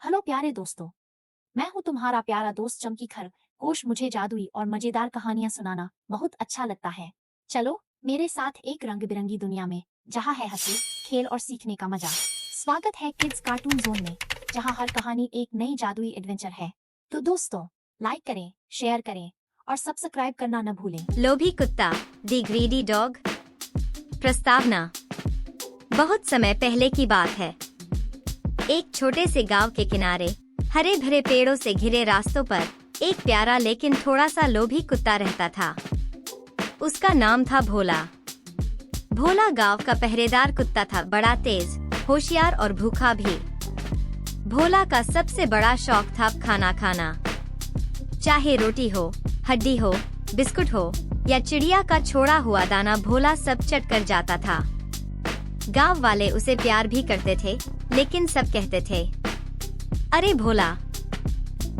Hello प्यारे दोस्तों, मैं हूँ तुम्हारा प्यारा दोस्त चमकी खरगोश। मुझे जादुई और मजेदार कहानियां सुनाना बहुत अच्छा लगता है। चलो मेरे साथ एक रंग बिरंगी दुनिया में, जहाँ है हंसी, खेल और सीखने का मजा। स्वागत है किड्स कार्टून जोन में, जहाँ हर कहानी एक नई जादुई एडवेंचर है। तो दोस्तों, लाइक करें, शेयर करें और सब्सक्राइब करना न भूलें। लोभी कुत्ता, दी ग्रीडी डॉग। प्रस्तावना। बहुत समय पहले की बात है। एक छोटे से गांव के किनारे हरे भरे पेड़ों से घिरे रास्तों पर एक प्यारा लेकिन थोड़ा सा लोभी कुत्ता रहता था। उसका नाम था भोला। भोला गांव का पहरेदार कुत्ता था, बड़ा तेज, होशियार और भूखा भी। भोला का सबसे बड़ा शौक था खाना खाना। चाहे रोटी हो, हड्डी हो, बिस्कुट हो या चिड़िया का छोड़ा हुआ दाना, भोला सब चट कर जाता था। गांव वाले उसे प्यार भी करते थे, लेकिन सब कहते थे, अरे भोला,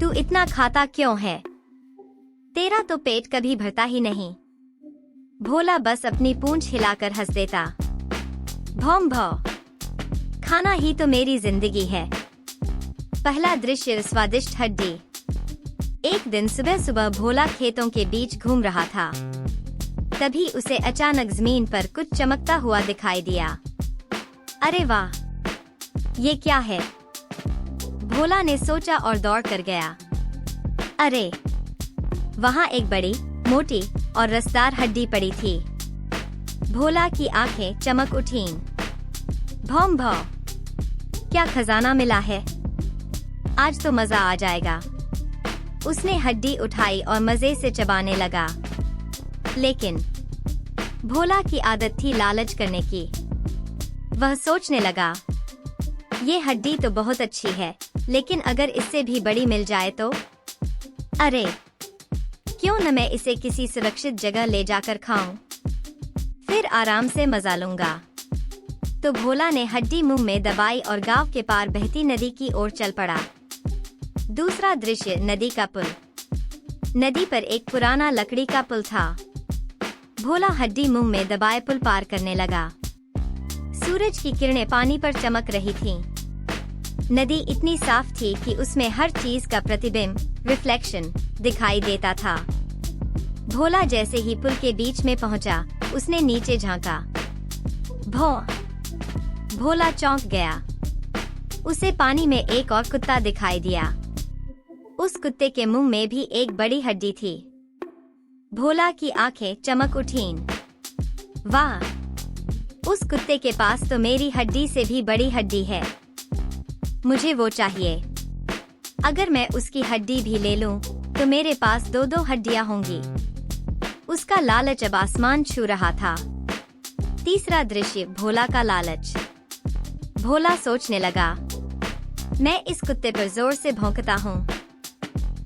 तू इतना खाता क्यों है? तेरा तो पेट कभी भरता ही नहीं। भोला बस अपनी पूंछ हिलाकर हंस देता। भौं भौ, खाना ही तो मेरी जिंदगी है। पहला दृश्य, स्वादिष्ट हड्डी। एक दिन सुबह सुबह भोला खेतों के बीच घूम रहा था। तभी उसे अचानक जमीन पर कुछ चमकता हुआ दिखाई दिया। अरे वाह, ये क्या है? भोला ने सोचा और दौड़ कर गया। अरे, वहाँ एक बड़ी, मोटी और रसदार हड्डी पड़ी थी। भोला की आंखें चमक उठीं। भौं भौ, क्या खजाना मिला है? आज तो मजा आ जाएगा। उसने हड्डी उठाई और मजे से चबाने लगा। लेकिन भोला की आदत थी लालच करने की। वह सोचने लगा, ये हड्डी तो बहुत अच्छी है, लेकिन अगर इससे भी बड़ी मिल जाए तो? अरे, क्यों न मैं इसे किसी सुरक्षित जगह ले जाकर खाऊं, फिर आराम से मजा लूंगा। तो भोला ने हड्डी मुंह में दबाई और गांव के पार बहती नदी की ओर चल पड़ा। दूसरा दृश्य, नदी का पुल। नदी पर एक पुराना लकड़ी का पुल था। भोला हड्डी मुंह में दबाए पुल पार करने लगा। सूरज की किरणें पानी पर चमक रही थीं। नदी इतनी साफ थी कि उसमें हर चीज का प्रतिबिंब, रिफ्लेक्शन, दिखाई देता था। भोला जैसे ही पुल के बीच में पहुंचा, उसने नीचे झांका। भोला चौंक गया। उसे पानी में एक और कुत्ता दिखाई दिया। उस कुत्ते के मुंह में भी एक बड़ी हड्डी थी। भोला की आंखें चमक उठीं। वाह, उस कुत्ते के पास तो मेरी हड्डी से भी बड़ी हड्डी है। मुझे वो चाहिए। अगर मैं उसकी हड्डी भी ले लूं, तो मेरे पास दो दो हड्डियां होंगी। उसका लालच अब आसमान छू रहा था। तीसरा दृश्य, भोला का लालच। भोला सोचने लगा, मैं इस कुत्ते पर जोर से भौंकता हूँ।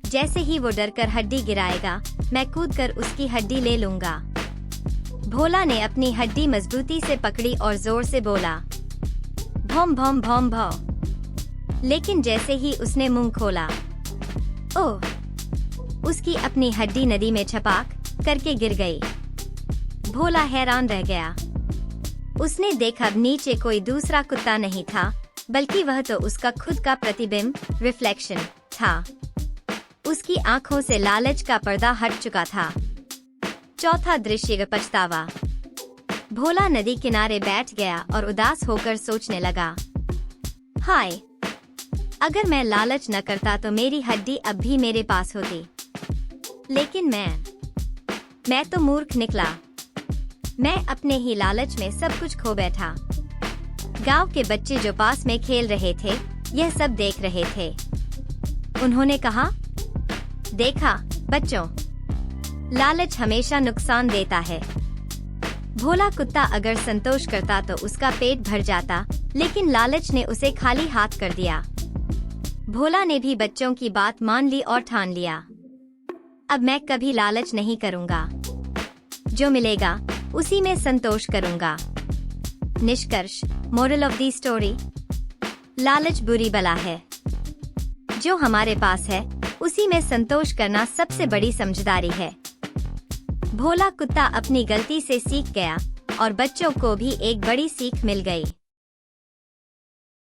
जैसे ही वो डरकर हड्डी गिराएगा, मैं कूदकर उसकी हड्डी ले लूंगा। भोला ने अपनी हड्डी मजबूती से पकड़ी और जोर से बोला, भौं भौं भौं भौ। लेकिन जैसे ही उसने मुंह खोला, ओह, उसकी अपनी हड्डी नदी में छपाक करके गिर गई। भोला हैरान रह गया। उसने देखा नीचे कोई दूसरा कुत्ता नहीं था, बल्कि वह तो उसका खुद का प्रतिबिंब, रिफ्लेक्शन था। उसकी आंखों से लालच का पर्दा हट चुका था। चौथा दृश्य, पछतावा। भोला नदी किनारे बैठ गया और उदास होकर सोचने लगा, हाय, अगर मैं लालच न करता तो मेरी हड्डी अब भी मेरे पास होती। लेकिन मैं तो मूर्ख निकला। मैं अपने ही लालच में सब कुछ खो बैठा। गांव के बच्चे जो पास में खेल रहे थे, यह सब देख रहे थे। उन्होंने कहा, देखा बच्चों, लालच हमेशा नुकसान देता है। भोला कुत्ता अगर संतोष करता तो उसका पेट भर जाता, लेकिन लालच ने उसे खाली हाथ कर दिया। भोला ने भी बच्चों की बात मान ली और ठान लिया, अब मैं कभी लालच नहीं करूँगा। जो मिलेगा उसी में संतोष करूँगा। निष्कर्ष, मोरल ऑफ द स्टोरी, लालच बुरी बला है। जो हमारे पास है, उसी में संतोष करना सबसे बड़ी समझदारी है। भोला कुत्ता अपनी गलती से सीख गया और बच्चों को भी एक बड़ी सीख मिल गई।